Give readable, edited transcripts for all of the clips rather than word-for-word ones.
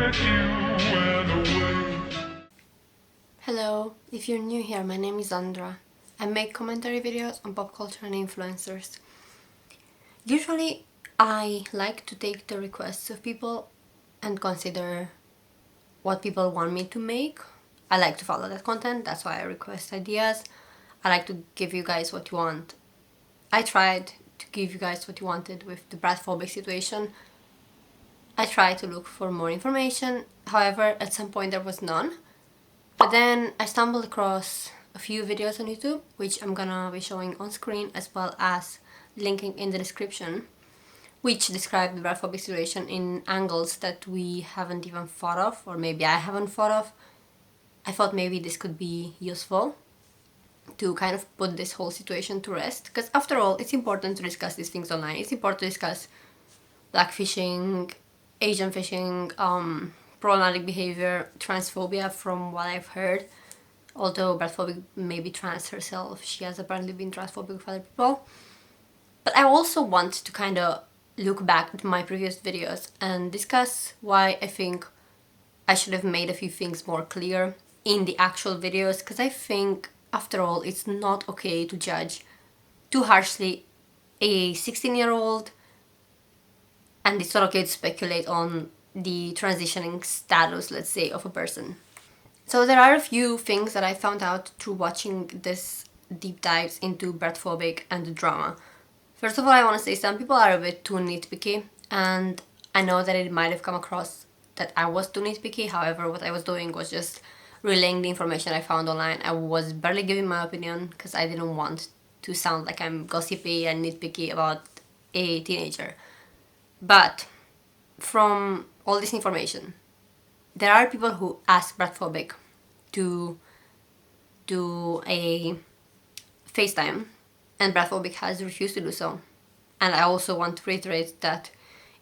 that you went away. Hello, if you're new here, my name is Andra. I make commentary videos on pop culture and influencers. Usually, I like to take the requests of people and consider what people want me to make. I like to follow that content, that's why I request ideas. I like to give you guys what you want. I tried to give you guys what you wanted with the Bratphobic situation. I tried to look for more information, however, at some point there was none. But then I stumbled across a few videos on YouTube, which I'm gonna be showing on screen as well as linking in the description, which describe the Bratphobic situation in angles that we haven't even thought of, or maybe I haven't thought of. I thought maybe this could be useful to kind of put this whole situation to rest, because after all, it's important to discuss these things online. It's important to discuss blackfishing, Asian fishing, problematic behavior, transphobia from what I've heard. Although Bratphobic may be trans herself, she has apparently been transphobic with other people. But I also want to kind of look back at my previous videos and discuss why I think I should have made a few things more clear in the actual videos, because I think, after all, it's not okay to judge too harshly a 16-year-old, and it's not okay to speculate on the transitioning status, let's say, of a person. So there are a few things that I found out through watching this deep dives into Bratphobic and the drama. First of all, I want to say some people are a bit too nitpicky, and I know that it might have come across that I was too nitpicky. However, what I was doing was just relaying the information I found online. I was barely giving my opinion because I didn't want to sound like I'm gossipy and nitpicky about a teenager. But from all this information, there are people who ask Bratphobic to do a FaceTime, and Bratphobic has refused to do so. And I also want to reiterate that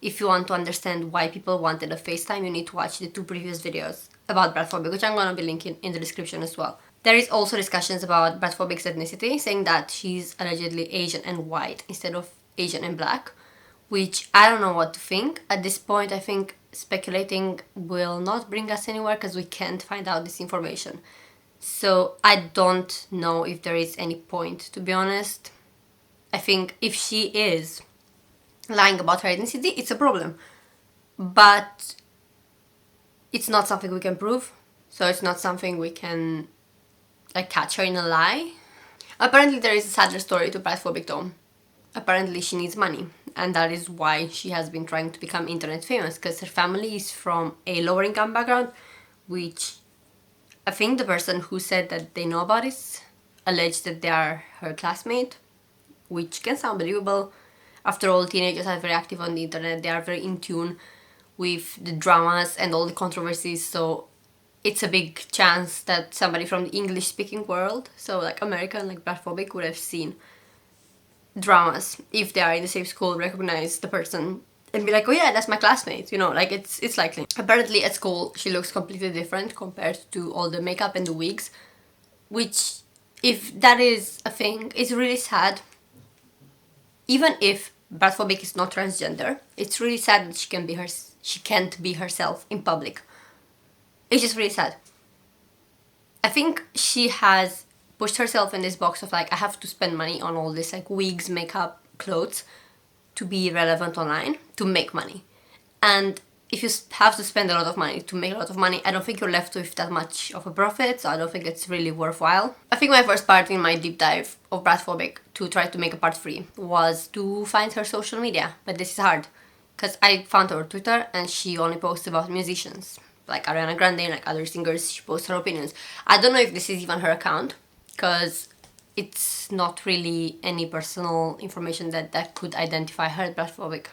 if you want to understand why people wanted a FaceTime, you need to watch the two previous videos about Bratphobic, which I'm going to be linking in the description as well. There is also discussions about Bratphobic's ethnicity, saying that she's allegedly Asian and white instead of Asian and black, which I don't know what to think. At this point, I think speculating will not bring us anywhere because we can't find out this information. So I don't know if there is any point, to be honest. I think if she is lying about her ethnicity, it's a problem. But it's not something we can prove, so it's not something we can catch her in a lie. Apparently there is a sadder story to Bratphobic though. Apparently she needs money, and that is why she has been trying to become internet famous, because her family is from a lower income background, which I think the person who said that they know about this alleged that they are her classmate, which can sound believable. After all, teenagers are very active on the internet, they are very in tune with the dramas and all the controversies, so it's a big chance that somebody from the English speaking world, so like American, like Bratphobic, would have seen dramas if they are in the same school, recognize the person and be like, oh yeah, that's my classmate, you know, like it's likely. Apparently at school she looks completely different compared to all the makeup and the wigs, which, if that is a thing, is really sad. Even if Bratphobic is not transgender, it's really sad that she can't be herself in public. It's just really sad. I think she has pushed herself in this box of like, I have to spend money on all this like wigs, makeup, clothes to be relevant online, to make money. And if you have to spend a lot of money to make a lot of money, I don't think you're left with that much of a profit, so I don't think it's really worthwhile. I think my first part in my deep dive of Bratphobic, to try to make a part 3, was to find her social media, but this is hard, because I found her on Twitter and she only posts about musicians, like Ariana Grande, like other singers. She posts her opinions. I don't know if this is even her account, because it's not really any personal information that could identify her. Bratphobic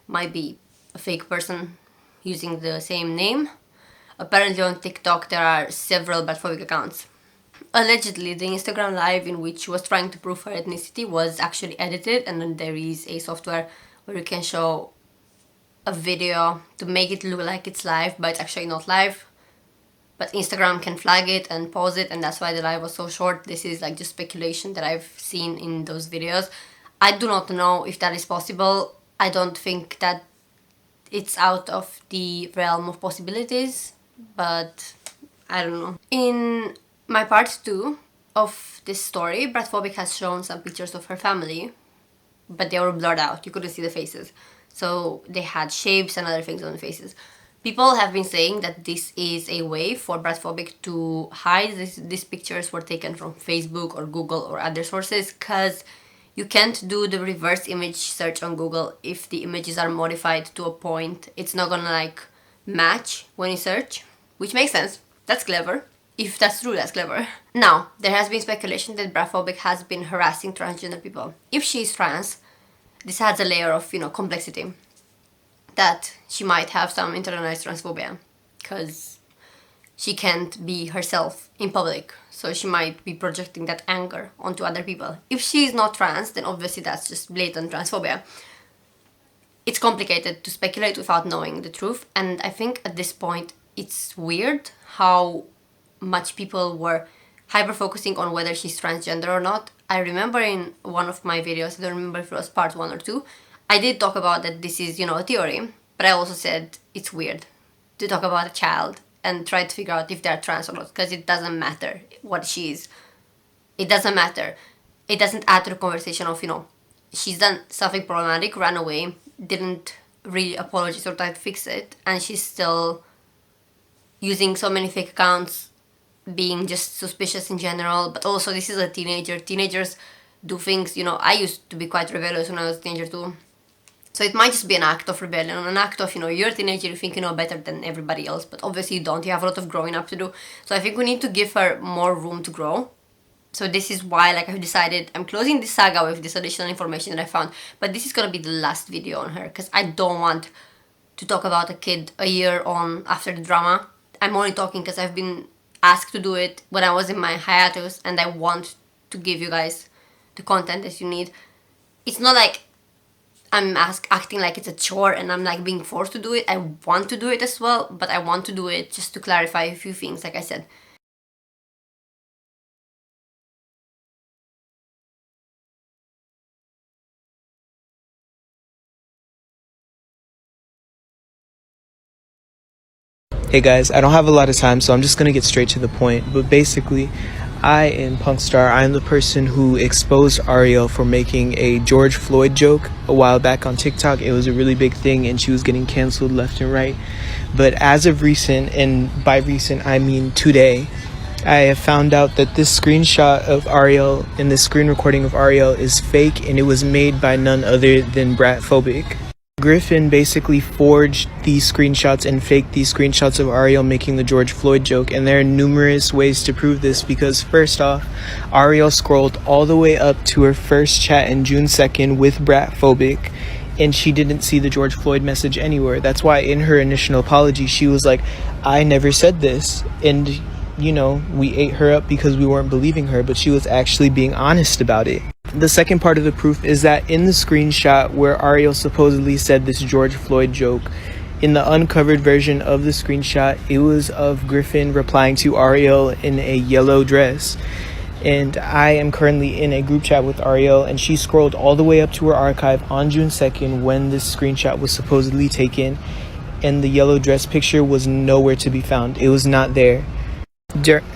might be a fake person using the same name. Apparently on TikTok there are several Bratphobic accounts. Allegedly, the Instagram live in which she was trying to prove her ethnicity was actually edited, and then there is a software where you can show a video to make it look like it's live, but it's actually not live. But Instagram can flag it and pause it, and that's why the live was so short. This is like just speculation that I've seen in those videos. I do not know if that is possible. I don't think that it's out of the realm of possibilities, but I don't know. In my part 2 of this story, Bratphobic has shown some pictures of her family, but they were blurred out. You couldn't see the faces. So they had shapes and other things on the faces. People have been saying that this is a way for Bratphobic to hide these pictures were taken from Facebook or Google or other sources, because you can't do the reverse image search on Google if the images are modified to a point. It's not gonna like match when you search, which makes sense. That's clever. If that's true, that's clever. Now, there has been speculation that Bratphobic has been harassing transgender people. If she is trans, this adds a layer of, complexity. That she might have some internalized transphobia, because she can't be herself in public, so she might be projecting that anger onto other people. If she is not trans, then obviously that's just blatant transphobia. It's complicated to speculate without knowing the truth, and I think at this point it's weird how much people were hyper-focusing on whether she's transgender or not. I remember in one of my videos, I don't remember if it was part 1 or 2, I did talk about that this is, a theory, but I also said it's weird to talk about a child and try to figure out if they're trans or not, because it doesn't matter what she is. It doesn't matter. It doesn't add to the conversation of, she's done something problematic, ran away, didn't really apologize or try to fix it, and she's still using so many fake accounts, being just suspicious in general. But also, this is a teenager. Teenagers do things, I used to be quite rebellious when I was a teenager too. So it might just be an act of rebellion, an act of, you're a teenager, you think you know better than everybody else, but obviously you don't. You have a lot of growing up to do. So I think we need to give her more room to grow. So this is why, I've decided I'm closing this saga with this additional information that I found. But this is gonna be the last video on her, because I don't want to talk about a kid a year on after the drama. I'm only talking because I've been asked to do it when I was in my hiatus, and I want to give you guys the content that you need. It's not like I'm acting like it's a chore and I'm being forced to do it. I want to do it as well, but I want to do it just to clarify a few things, like I said. Hey guys, I don't have a lot of time, so I'm just gonna get straight to the point. But basically, I am Punkstar. I'm the person who exposed Ariel for making a George Floyd joke a while back on TikTok. It was a really big thing and she was getting canceled left and right. But as of recent, and by recent I mean today, I have found out that this screenshot of Ariel and this screen recording of Ariel is fake, and it was made by none other than Bratphobic. Griffin basically forged these screenshots and faked these screenshots of Ariel making the George Floyd joke, and there are numerous ways to prove this, because first off, Ariel scrolled all the way up to her first chat in June 2nd with Bratphobic, and she didn't see the George Floyd message anywhere. That's why in her initial apology she was like, I never said this, and we ate her up because we weren't believing her, but she was actually being honest about it. The second part of the proof is that in the screenshot where Ariel supposedly said this George Floyd joke, in the uncovered version of the screenshot, it was of Griffin replying to Ariel in a yellow dress. And I am currently in a group chat with Ariel, and she scrolled all the way up to her archive on June 2nd when this screenshot was supposedly taken, and the yellow dress picture was nowhere to be found. It was not there.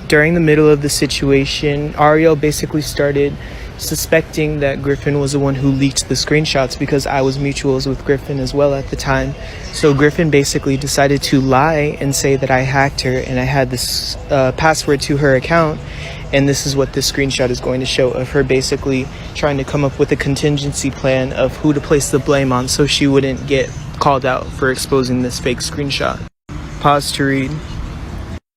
During the middle of the situation, Ariel basically started suspecting that Griffin was the one who leaked the screenshots, because I was mutuals with Griffin as well at the time. So Griffin basically decided to lie and say that I hacked her and I had this password to her account, and this is what this screenshot is going to show, of her basically trying to come up with a contingency plan of who to place the blame on so she wouldn't get called out for exposing this fake screenshot. Pause to read.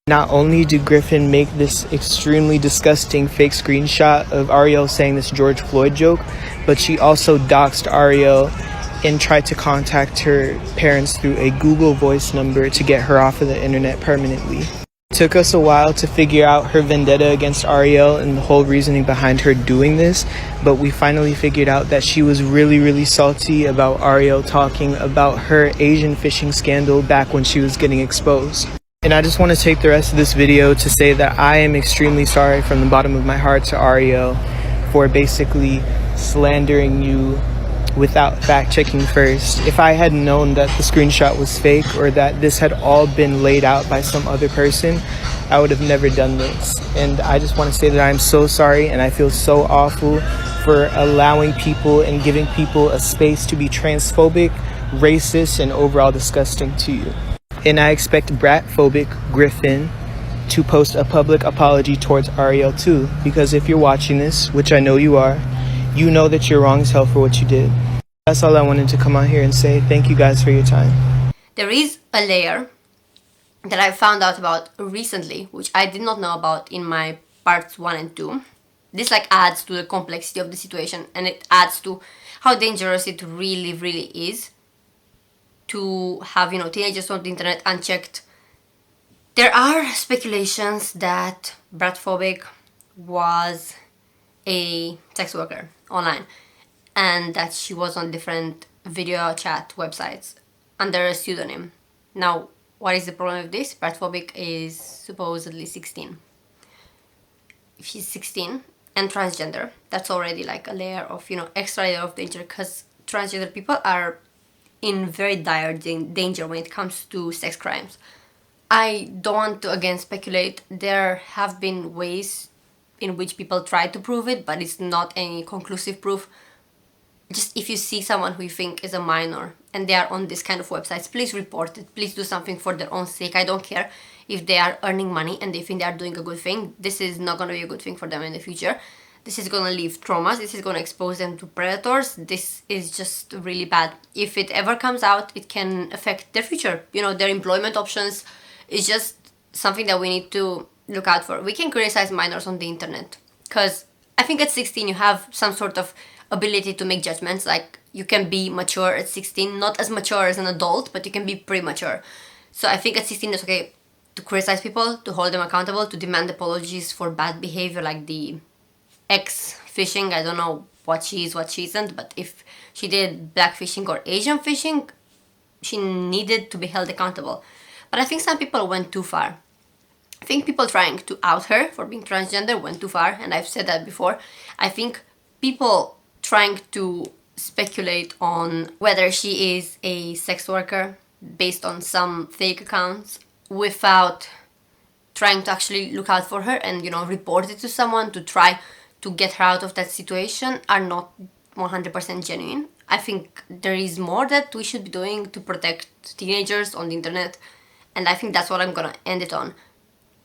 Not only did Griffin make this extremely disgusting fake screenshot of Ariel saying this George Floyd joke, but she also doxed Ariel and tried to contact her parents through a Google Voice number to get her off of the internet permanently. It took us a while to figure out her vendetta against Ariel and the whole reasoning behind her doing this, but we finally figured out that she was really salty about Ariel talking about her Asian fishing scandal back when she was getting exposed. And I just want to take the rest of this video to say that I am extremely sorry from the bottom of my heart to Ariel for basically slandering you without fact checking first. If I had known that the screenshot was fake or that this had all been laid out by some other person, I would have never done this. And I just want to say that I'm so sorry, and I feel so awful for allowing people and giving people a space to be transphobic, racist, and overall disgusting to you. And I expect Bratphobic Griffin to post a public apology towards Ariel too, because if you're watching this, which I know you are, you know that you're wrong as hell for what you did. That's all I wanted to come out here and say. Thank you guys for your time. There is a layer that I found out about recently, which I did not know about in my parts 1 and 2. This like adds to the complexity of the situation, and it adds to how dangerous it really is to have, you know, teenagers on the internet unchecked. There are speculations that Bratphobic was a sex worker online and that she was on different video chat websites under a pseudonym. Now, what is the problem with this? Bratphobic is supposedly 16. If she's 16 and transgender, that's already like a layer of, you know, extra layer of danger, because transgender people are in very dire danger when it comes to sex crimes. I don't want to again speculate. There have been ways in which people try to prove it, but it's not any conclusive proof. Just if you see someone who you think is a minor and they are on this kind of websites, please report it. Please do something for their own sake. I don't care if they are earning money and they think they are doing a good thing. This is not going to be a good thing for them in the future. This is going to leave traumas. This is going to expose them to predators. This is just really bad. If it ever comes out, it can affect their future. You know, their employment options. Is just something that we need to look out for. We can criticize minors on the internet because I think at 16 you have some sort of ability to make judgments. Like, you can be mature at 16, not as mature as an adult, but you can be premature. So I think at 16 it's okay to criticize people, to hold them accountable, to demand apologies for bad behavior, like the ex-fishing. I don't know what she is, what she isn't, but if she did black fishing or Asian fishing, she needed to be held accountable. But I think some people went too far. I think people trying to out her for being transgender went too far, and I've said that before. I think people trying to speculate on whether she is a sex worker based on some fake accounts without trying to actually look out for her and, you know, report it to someone to try to get her out of that situation are not 100% genuine. I think there is more that we should be doing to protect teenagers on the internet. And I think that's what I'm gonna end it on.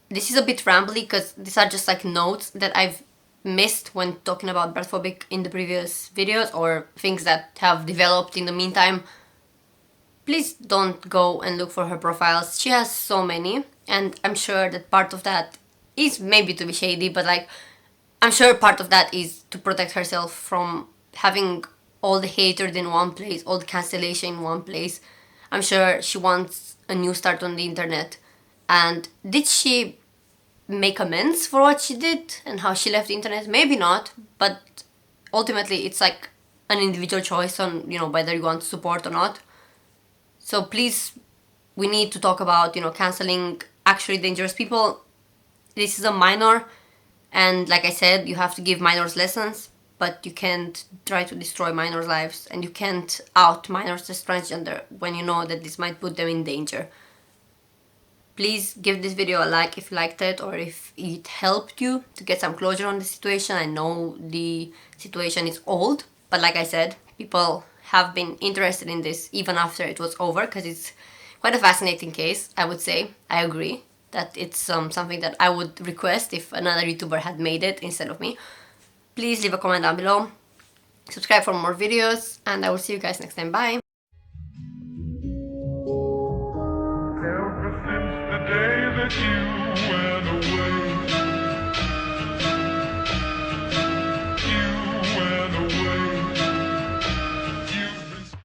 This is a bit rambly because these are just like notes that I've missed when talking about Bratphobic in the previous videos, or things that have developed in the meantime. Please don't go and look for her profiles. She has so many, and I'm sure that part of that is maybe to be shady, but like, I'm sure part of that is to protect herself from having all the hatred in one place, all the cancellation in one place. I'm sure she wants a new start on the internet. And did she make amends for what she did and how she left the internet? Maybe not, but ultimately it's like an individual choice on, you know, whether you want to support or not. So please, we need to talk about, you know, canceling actually dangerous people. This is a minor, and like I said, you have to give minors lessons, but you can't try to destroy minors' lives, and you can't out minors as transgender when you know that this might put them in danger. Please give this video a like if you liked it, or if it helped you to get some closure on the situation. I know the situation is old, but like I said, people have been interested in this even after it was over, because it's quite a fascinating case, I would say. I agree that it's something that I would request if another YouTuber had made it instead of me. Please leave a comment down below, subscribe for more videos, and I will see you guys next time. Bye!